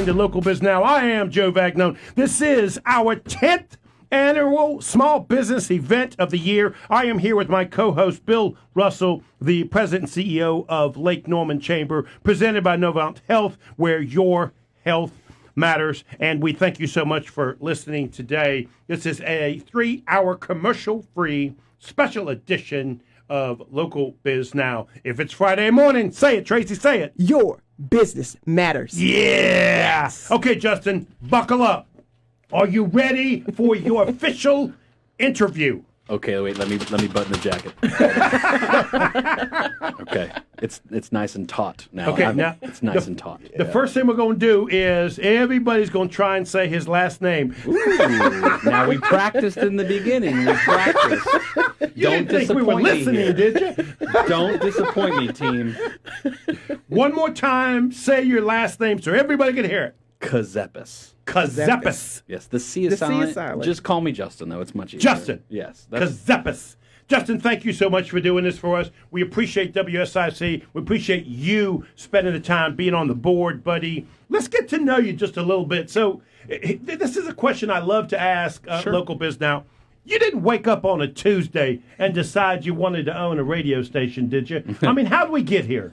listening to Local Biz Now. I am Joe Vagnone. This is our 10th annual small business event of the year. I am here with my co-host, Bill Russell, the president and CEO of Lake Norman Chamber, presented by Novant Health, where your health matters. And we thank you so much for listening today. This is a 3-hour commercial-free special edition of Local Biz Now. If it's Friday morning, say it, Tracy, say it. Your business matters. Yeah. Yes. Okay, Justin, buckle up. Are you ready for your official interview? Okay, wait. Let me button the jacket. Okay, it's nice and taut now. Okay, now it's nice and taut. The first thing we're going to do is everybody's going to try and say his last name. Ooh, now we practiced in the beginning. We practiced. You didn't think we were listening, did you? Don't disappoint me, team. One more time, say your last name so everybody can hear it. Ckezepis. Ckezepis. Yes, the C is silent. Just call me Justin, though. It's much easier. Justin. Yes. Ckezepis. Justin, thank you so much for doing this for us. We appreciate WSIC. We appreciate you spending the time being on the board, buddy. Let's get to know you just a little bit. So this is a question I love to ask Local Biz Now. You didn't wake up on a Tuesday and decide you wanted to own a radio station, did you? I mean, how did we get here?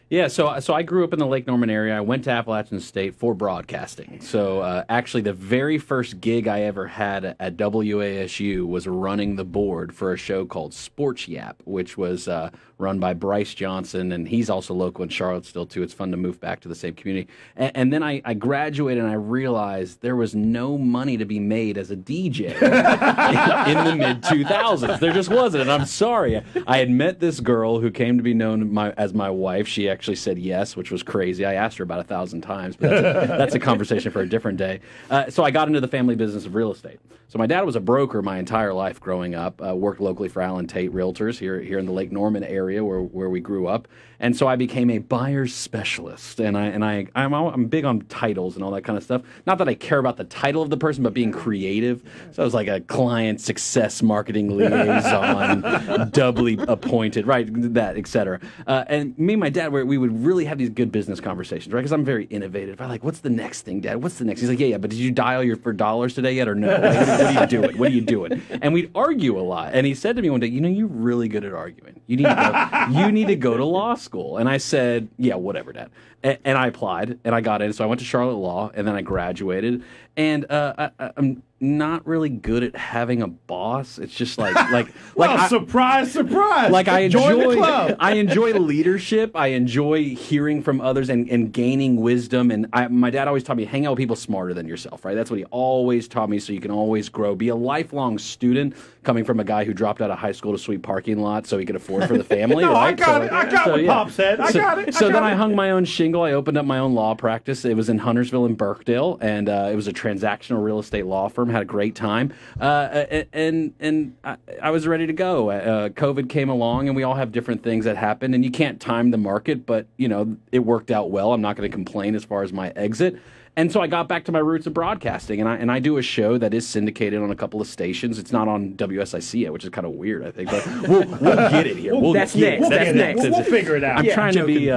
Yeah, so I grew up in the Lake Norman area. I went to Appalachian State for broadcasting. So actually the very first gig I ever had at WASU was running the board for a show called Sports Yap, which was run by Bryce Johnson, and he's also local in Charlottesville, too. It's fun to move back to the same community. And then I graduated, and I realized there was no money to be made as a DJ in the mid-2000s. There just wasn't, and I'm sorry. I had met this girl who came to be known as my wife. She actually said yes, which was crazy. I asked her about 1,000 times, but that's a conversation for a different day. So I got into the family business of real estate. So my dad was a broker my entire life growing up, worked locally for Allen Tate Realtors here in the Lake Norman area where we grew up. And so I became a buyer's specialist, and I'm big on titles and all that kind of stuff. Not that I care about the title of the person, but being creative. So I was like a client success marketing liaison, doubly appointed, right? That, etc. And me and my dad, we would really have these good business conversations, right? Because I'm very innovative. I'm like, "What's the next thing, Dad? What's the next?" He's like, "Yeah, but did you dial for dollars today yet, or no? What are you doing? What are you doing?" And we'd argue a lot. And he said to me one day, "You're really good at arguing. You need to go to law school." And I said, "Yeah, whatever, Dad." And I applied, and I got in. So I went to Charlotte Law, and then I graduated. And I'm not really good at having a boss. It's just surprise. Like I Join the club. enjoy leadership. I enjoy hearing from others and gaining wisdom. And my dad always taught me, hang out with people smarter than yourself, right? That's what he always taught me, so you can always grow. Be a lifelong student, coming from a guy who dropped out of high school to sweep parking lots so he could afford for the family. No, right? I got what Pop said. I got it. So then I hung my own shingle. I opened up my own law practice. It was in Huntersville and Birkdale, and it was a transactional real estate law firm. Had a great time, and I was ready to go. COVID came along, and we all have different things that happen, and you can't time the market, but it worked out well. I'm not going to complain as far as my exit. And so I got back to my roots of broadcasting, and I do a show that is syndicated on a couple of stations. It's not on WSIC yet, which is kind of weird, I think, but we'll get it here. That's next. We'll figure it out. I'm trying to be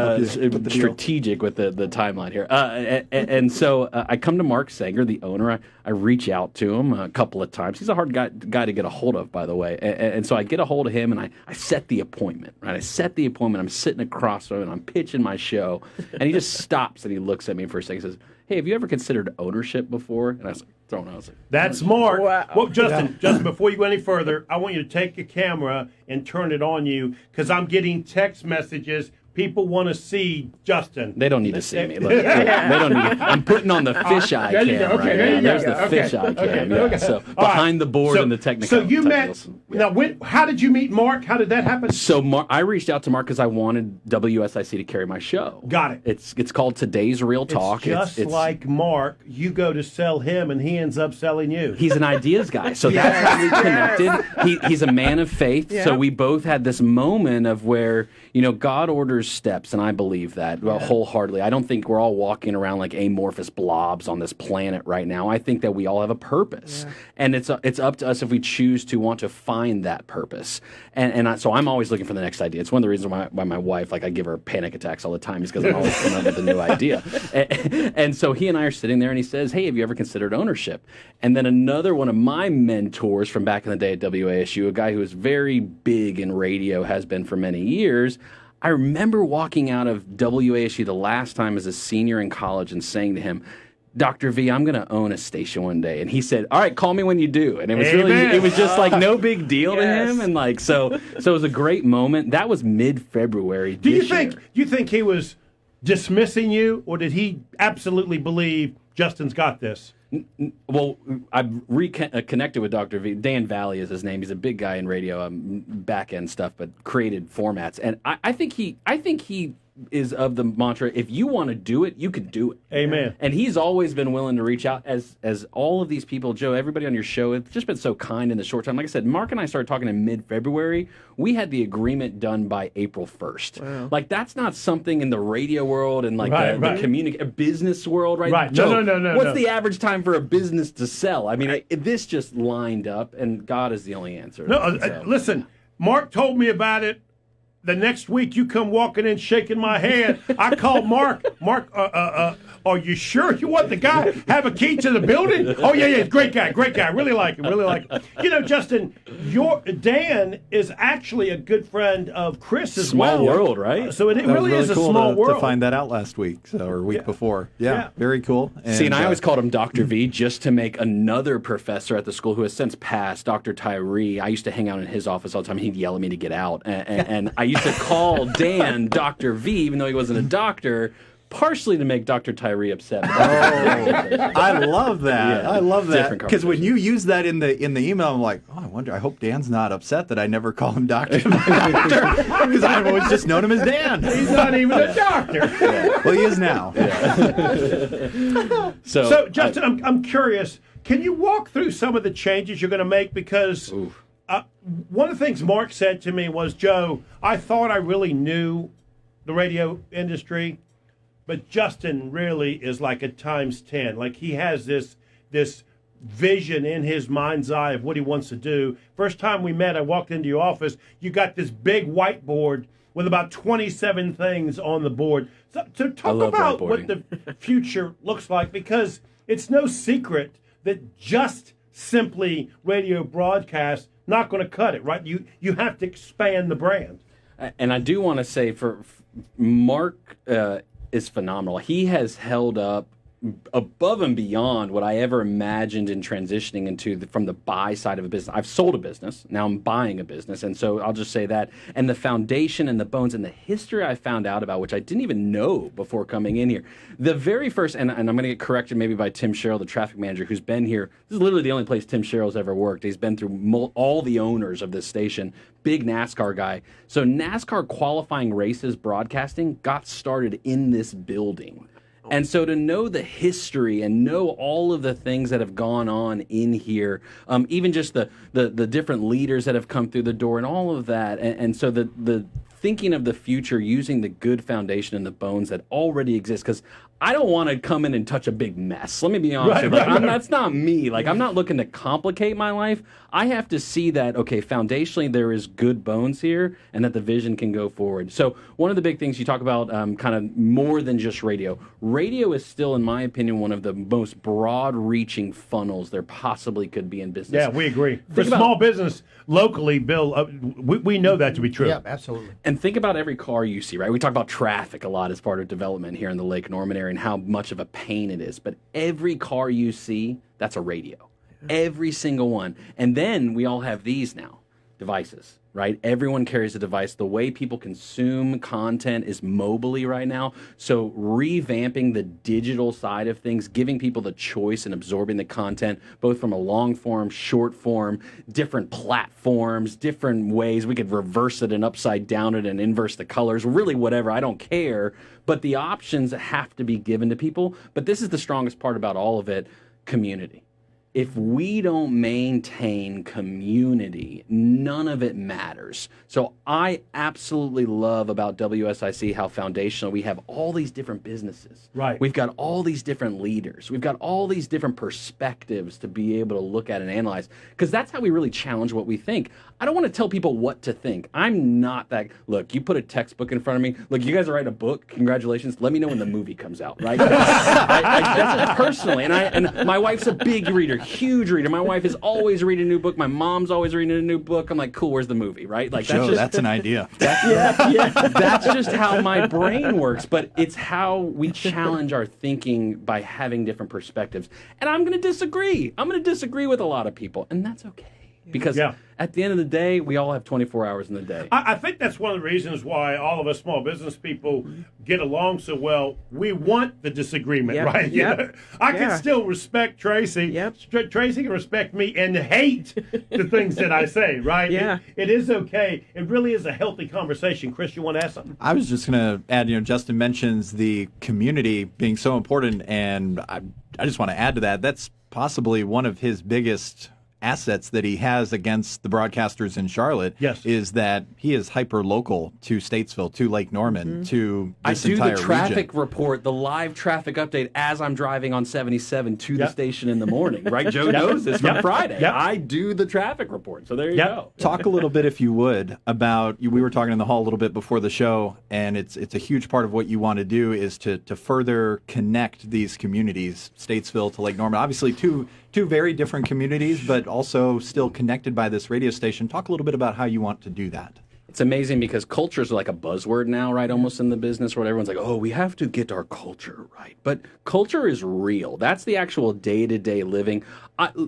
strategic with the timeline here. And so I come to Mark Sanger, the owner. I reach out to him a couple of times. He's a hard guy to get a hold of, by the way. And so I get a hold of him, and I set the appointment. Right, I set the appointment. I'm sitting across from him, and I'm pitching my show. And he just stops, and he looks at me for a second and says, "Hey, have you ever considered ownership before?" And I was like, thrown out. I was like, "That's smart." Wow. Well, Justin, before you go any further, I want you to take your camera and turn it on you, because I'm getting text messages. People want to see Justin. They don't need to see me. Look, they don't need. I'm putting on the fisheye there you cam. go. Okay, right there now. you There's go. the Okay. fisheye Okay. cam. Yeah. Okay. So All behind the board and the technical. So you met. Yeah. Now, how did you meet Mark? How did that happen? So I reached out to Mark because I wanted WSIC to carry my show. Got it. It's called Today's Real Talk. It's just like Mark. You go to sell him, and he ends up selling you. He's an ideas guy, so that's how we connected. He's a man of faith, so we both had this moment of where God orders first steps, and I believe that wholeheartedly. I don't think we're all walking around like amorphous blobs on this planet right now. I think that we all have a purpose, and it's up to us if we choose to want to find that purpose. So I'm always looking for the next idea. It's one of the reasons why my wife, like, I give her panic attacks all the time, is because I'm always coming up with a new idea. And so he and I are sitting there, and he says, "Hey, have you ever considered ownership?" And then another one of my mentors from back in the day at WASU, a guy who was very big in radio, has been for many years. I remember walking out of WASU the last time as a senior in college and saying to him, "Dr. V, I'm going to own a station one day." And he said, "All right, call me when you do." And it was it was just like no big deal to him. And like, so it was a great moment. That was mid-February. Do you think he was dismissing you, or did he absolutely believe Justin's got this? Well, I've reconnected with Dr. V. Dan Valley is his name. He's a big guy in radio, back end stuff, but created formats. And I think he is of the mantra: if you want to do it, you can do it. Amen. And he's always been willing to reach out, as all of these people, Joe, everybody on your show, it's just been so kind in the short time. Like I said, Mark and I started talking in mid-February. We had the agreement done by April 1st. Wow. Like, that's not something in the radio world and like the business world, right? Right. No. What's the average time for a business to sell? I mean, this just lined up, and God is the only answer. No, listen, Mark told me about it. The next week, you come walking in shaking my hand. I called Mark. Mark, are you sure you want the guy have a key to the building? Oh, yeah, great guy. Really like him. You know, Justin, Dan is actually a good friend of Chris as well. Small world, right? So it really is a cool small world. To find that out last week or week before. Yeah, very cool. And I always called him Dr. V just to make another professor at the school who has since passed, Dr. Tyree. I used to hang out in his office all the time. He'd yell at me to get out. And I used to call Dan Dr. V, even though he wasn't a doctor, partially to make Dr. Tyree upset. I love that. Yeah, I love that. Because when you use that in the email, I'm like, I hope Dan's not upset that I never call him doctor. Because I've always just known him as Dan. He's not even a doctor. Yeah. Well, he is now. Yeah. So Justin, I'm curious. Can you walk through some of the changes you're going to make? Because one of the things Mark said to me was, "Joe, I thought I really knew the radio industry, but Justin really is like a times 10. Like, he has this vision in his mind's eye of what he wants to do." First time we met, I walked into your office. You got this big whiteboard with about 27 things on the board. So talk about what the future looks like, because it's no secret that just simply radio broadcast not going to cut it, right? You have to expand the brand. And I do want to say, for Mark is phenomenal. He has held up above and beyond what I ever imagined in transitioning into from the buy side of a business. I've sold a business. Now I'm buying a business. And so I'll just say that. And the foundation and the bones and the history I found out about, which I didn't even know before coming in here. The very first, and I'm going to get corrected maybe by Tim Sherrill, the traffic manager, who's been here. This is literally the only place Tim Sherrill's ever worked. He's been through all the owners of this station. Big NASCAR guy. So NASCAR qualifying races broadcasting got started in this building. And so to know the history and know all of the things that have gone on in here, even just the different leaders that have come through the door and all of that, and so the thinking of the future using the good foundation and the bones that already exist, because I don't want to come in and touch a big mess. Let me be honest with you. That's not me. Like, I'm not looking to complicate my life. I have to see that, okay, foundationally there is good bones here and that the vision can go forward. So one of the big things you talk about, kind of more than just radio. Radio is still, in my opinion, one of the most broad-reaching funnels there possibly could be in business. Yeah, we agree. For small business locally, Bill, we know that to be true. Yeah, absolutely. And think about every car you see, right? We talk about traffic a lot as part of development here in the Lake Norman area and how much of a pain it is. But every car you see, that's a radio. Every single one. And then we all have these now, devices, right? Everyone carries a device. The way people consume content is mobily right now. So revamping the digital side of things, giving people the choice and absorbing the content, both from a long form, short form, different platforms, different ways. We could reverse it and upside down it and inverse the colors, really whatever. I don't care. But the options have to be given to people. But this is the strongest part about all of it, community. if we don't maintain community, none of it matters. So I absolutely love about WSIC how foundational we have all these different businesses. Right. We've got all these different leaders. We've got all these different perspectives to be able to look at and analyze, because that's how we really challenge what we think. I don't want to tell people what to think. I'm not that. Look, you put a textbook in front of me. Look, you guys are writing a book. Congratulations. Let me know when the movie comes out, right? That's it personally. And my wife's a big reader, huge reader. My wife is always reading a new book. My mom's always reading a new book. I'm like, cool, where's the movie, right? Like, That's an idea. That's just how my brain works. But it's how we challenge our thinking by having different perspectives. And I'm going to disagree. I'm going to disagree with a lot of people, and that's okay. Because at the end of the day, we all have 24 hours in the day. I think that's one of the reasons why all of us small business people get along so well. We want the disagreement, right? I can still respect Tracy. Tracy can respect me and hate the things that I say, right? It is okay. It really is a healthy conversation. Chris, you want to add something? I was just going to add, Justin mentions the community being so important, and I just want to add to that. That's possibly one of his biggest assets that he has against the broadcasters in Charlotte is that he is hyper local to Statesville, to Lake Norman, to this entire region. I do the traffic report, the live traffic update as I'm driving on 77 to the station in the morning, right? Joe knows this from Friday. I do the traffic report. So there you go. Talk a little bit, if you would, about, we were talking in the hall a little bit before the show, and it's a huge part of what you want to do is to further connect these communities, Statesville to Lake Norman. Obviously, two very different communities, but also still connected by this radio station. Talk a little bit about how you want to do that. It's amazing because culture is like a buzzword now, right? Almost in the business where everyone's like, oh, we have to get our culture right. But culture is real. That's the actual day-to-day living.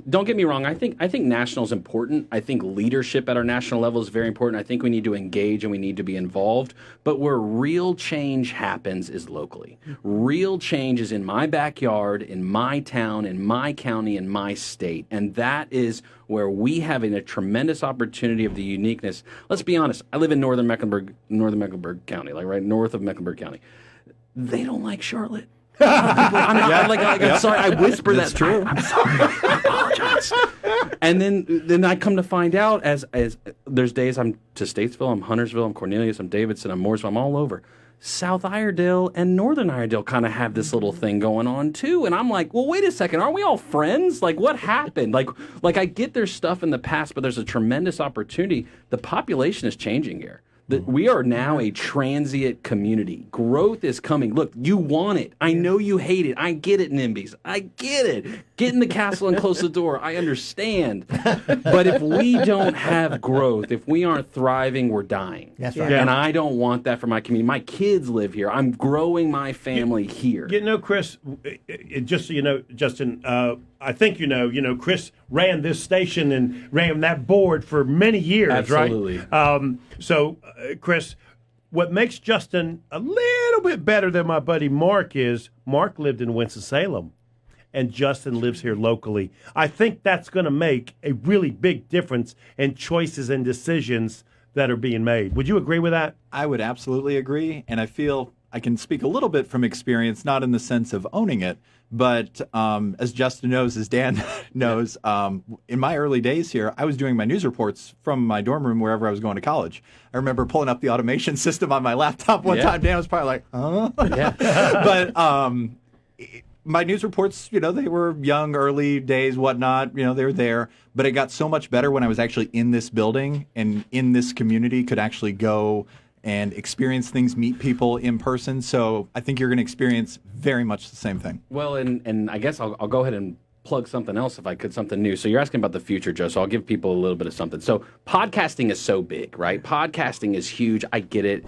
Don't get me wrong. I think national is important. I think leadership at our national level is very important. I think we need to engage and we need to be involved. But where real change happens is locally. Real change is in my backyard, in my town, in my county, in my state. And that is where we have a tremendous opportunity of the uniqueness. Let's be honest. I live in northern Mecklenburg County, like right north of Mecklenburg County. They don't like Charlotte. I'm sorry, I whisper That's that. true. I'm sorry. I apologize. And then I come to find out as there's days I'm to Statesville, I'm Huntersville, I'm Cornelius, I'm Davidson, I'm Mooresville, I'm all over. South Iredale and Northern Iredale kind of have this little thing going on too. And I'm like, well, wait a second, aren't we all friends? Like, what happened? Like I get there's stuff in the past, but there's a tremendous opportunity. The population is changing here. We are now a transient community. Growth is coming. Look, you want it. I know you hate it. I get it, NIMBYs. I get it. Get in the castle and close the door. I understand. But if we don't have growth, if we aren't thriving, we're dying. That's right. And I don't want that for my community. My kids live here. I'm growing my family here. Chris, just so you know, Justin, I think Chris ran this station and ran that board for many years, Absolutely. right? Chris, what makes Justin a little bit better than my buddy Mark is Mark lived in Winston-Salem, and Justin lives here locally. I think that's going to make a really big difference in choices and decisions that are being made. Would you agree with that? I would absolutely agree, and I feel I can speak a little bit from experience, not in the sense of owning it, but as Justin knows, as Dan knows, in my early days here, I was doing my news reports from my dorm room wherever I was going to college. I remember pulling up the automation system on my laptop one time. Dan was probably like, huh? Yeah. But my news reports, they were young, early days, whatnot. They were there. But it got so much better when I was actually in this building and in this community, could actually go and experience things, meet people in person. So I think you're going to experience very much the same thing. Well, and I guess I'll go ahead and plug something else if I could, something new. So you're asking about the future, Joe, so I'll give people a little bit of something. So podcasting is so big, right? Podcasting is huge. I get it.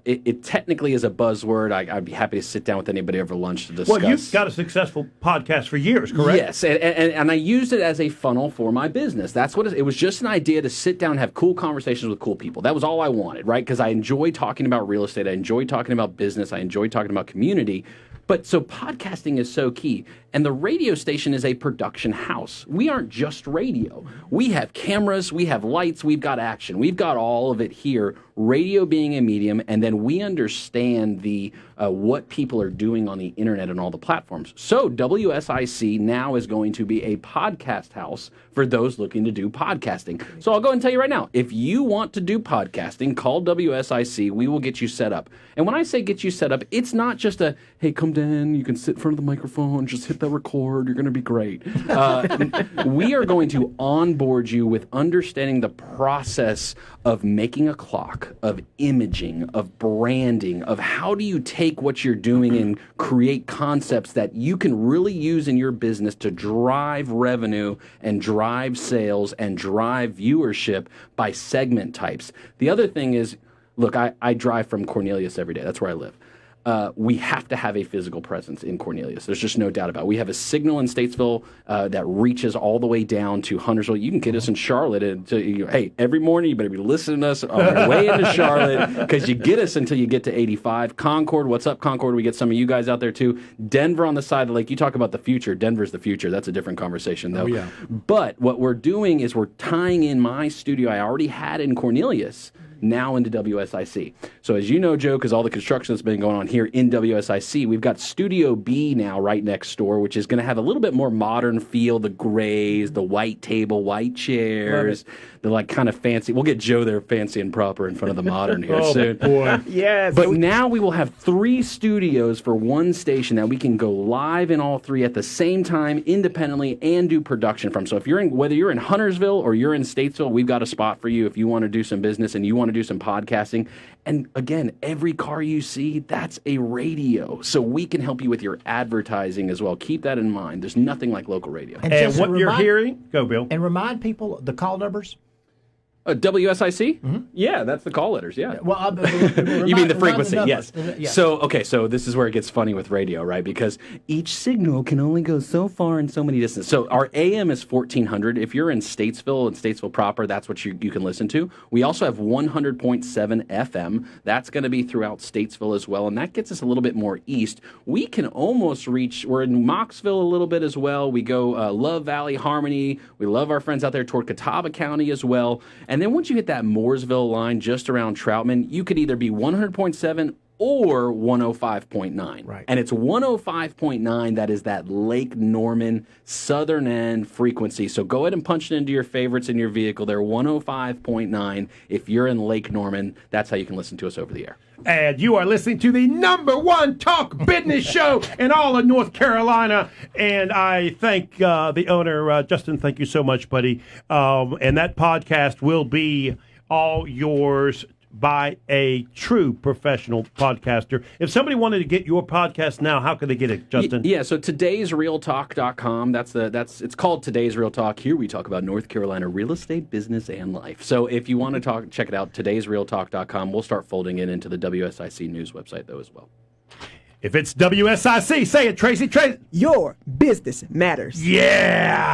It technically is a buzzword. I'd be happy to sit down with anybody over lunch to discuss. Well, you've got a successful podcast for years, correct? Yes, and I used it as a funnel for my business. That's what it was. Just an idea to sit down and have cool conversations with cool people. That was all I wanted, right? Because I enjoy talking about real estate. I enjoy talking about business. I enjoy talking about community. But so podcasting is so key. And the radio station is a production house. We aren't just radio. We have cameras, we have lights, we've got action. We've got all of it here, radio being a medium, and then we understand the what people are doing on the internet and all the platforms. So WSIC now is going to be a podcast house for those looking to do podcasting. So I'll go and tell you right now, if you want to do podcasting, call WSIC. We will get you set up. And when I say get you set up, it's not just a, hey, come down, you can sit in front of the microphone, just hit the record, you're going to be great. We are going to onboard you with understanding the process of making a clock, of imaging, of branding, of how do you take what you're doing and create concepts that you can really use in your business to drive revenue and drive sales and drive viewership by segment types. The other thing is, look, I drive from Cornelius every day. That's where I live. We have to have a physical presence in Cornelius. There's just no doubt about it. We have a signal in Statesville that reaches all the way down to Huntersville. You can get us in Charlotte. And hey, every morning you better be listening to us on your way into Charlotte because you get us until you get to 85. Concord, what's up, Concord? We get some of you guys out there too. Denver on the side of the lake. You talk about the future. Denver's the future. That's a different conversation though. Oh, yeah. But what we're doing is we're tying in my studio I already had in Cornelius now into WSIC. So as you know, Joe, because all the construction that's been going on here in WSIC, we've got Studio B now right next door, which is going to have a little bit more modern feel, the grays, the white table, white chairs, the like kind of fancy. We'll get Joe there fancy and proper in front of the modern here soon. Boy. Yes. But now we will have 3 studios for one station that we can go live in all 3 at the same time, independently, and do production from. So if you're in, whether you're in Huntersville or you're in Statesville, we've got a spot for you if you want to do some business and you want to do some podcasting. And again, every car you see, that's a radio. So we can help you with your advertising as well. Keep that in mind. There's nothing like local radio. And just what you're hearing, go Bill. And remind people the call numbers. WSIC? Mm-hmm. Yeah, that's the call letters, yeah. Well, you mean the frequency, yes. Yes. So this is where it gets funny with radio, right? Because each signal can only go so far and so many distance. So our AM is 1400. If you're in Statesville and Statesville proper, that's what you can listen to. We also have 100.7 FM. That's going to be throughout Statesville as well, and that gets us a little bit more east. We can almost reach, we're in Moxville a little bit as well. We go Love Valley, Harmony. We love our friends out there toward Catawba County as well. And then once you hit that Mooresville line just around Troutman, you could either be 100.7 or 105.9. Right. And it's 105.9 that is that Lake Norman southern end frequency. So go ahead and punch it into your favorites in your vehicle. They're 105.9. If you're in Lake Norman, that's how you can listen to us over the air. And you are listening to the #1 talk business show in all of North Carolina. And I thank the owner, Justin, thank you so much, buddy. And that podcast will be all yours by a true professional podcaster. If somebody wanted to get your podcast now, how could they get it, Justin? Yeah, so todaysrealtalk.com. It's called Today's Real Talk. Here we talk about North Carolina real estate, business, and life. So if you want to check it out, todaysrealtalk.com. We'll start folding it into the WSIC news website, though, as well. If it's WSIC, say it, Tracy. Your business matters. Yeah!